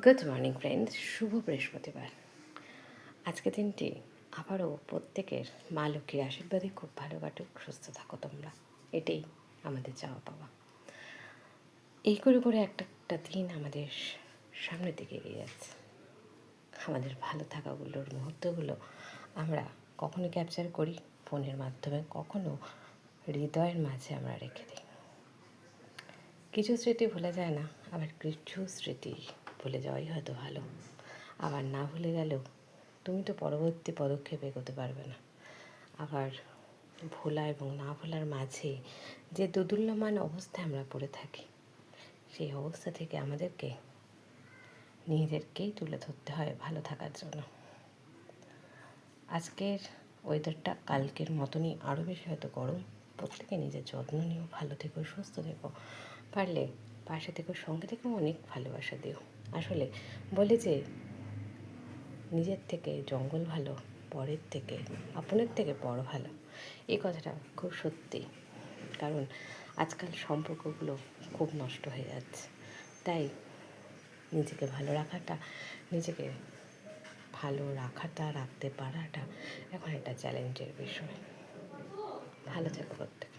Good morning friends, শুভ বৃহস্পতিবার। আজকে দিনটি আবারও প্রত্যেকের মা লক্ষ্মীর আশীর্বাদে খুব ভালো কাটুক, সুস্থ থাকো তোমরা, এটাই আমাদের চাওয়া পাওয়া। এই করে করে একটা একটা দিন আমাদের সামনের দিকে এগিয়ে যাচ্ছে। আমাদের ভালো থাকাগুলোর মুহূর্তগুলো আমরা কখনো ক্যাপচার করি ফোনের মাধ্যমে, কখনো হৃদয়ের মাঝে আমরা রেখে দিই। কিছু স্মৃতি ভুলে যায় না, আবার কিছু স্মৃতি ভুলে যাওয়াই হয়তো ভালো। আবার না ভুলে গেলেও তুমি তো পরবর্তী পদক্ষেপ এগোতে পারবে না। আবার ভোলা এবং না ভোলার মাঝে যে দোদুল্যমান অবস্থায় আমরা পড়ে থাকি, সেই অবস্থা থেকে আমাদেরকে নিজেদেরকেই তুলে ধরতে হয় ভালো থাকার জন্য। আজকের ওয়েদারটা কালকের মতনই আরও বেশি হয়তো গরম। প্রত্যেকে নিজের যত্ন নিও, ভালো থেকো, সুস্থ থেকো, পারলে পাশে থেকো, সঙ্গে থেকেও অনেক ভালোবাসা দিও। আসলে বলে যে নিজের থেকে জঙ্গল ভালো, পরের থেকে আপনের থেকে বড় ভালো, এই কথাটা খুব সত্যি। কারণ আজকাল সম্পর্কগুলো খুব নষ্ট হয়ে যাচ্ছে। তাই নিজেকে ভালো রাখাটা, নিজেকে ভালো রাখাটা, রাখতে পারাটা এখন একটা চ্যালেঞ্জের বিষয়। ভালো থেকো প্রত্যেকে।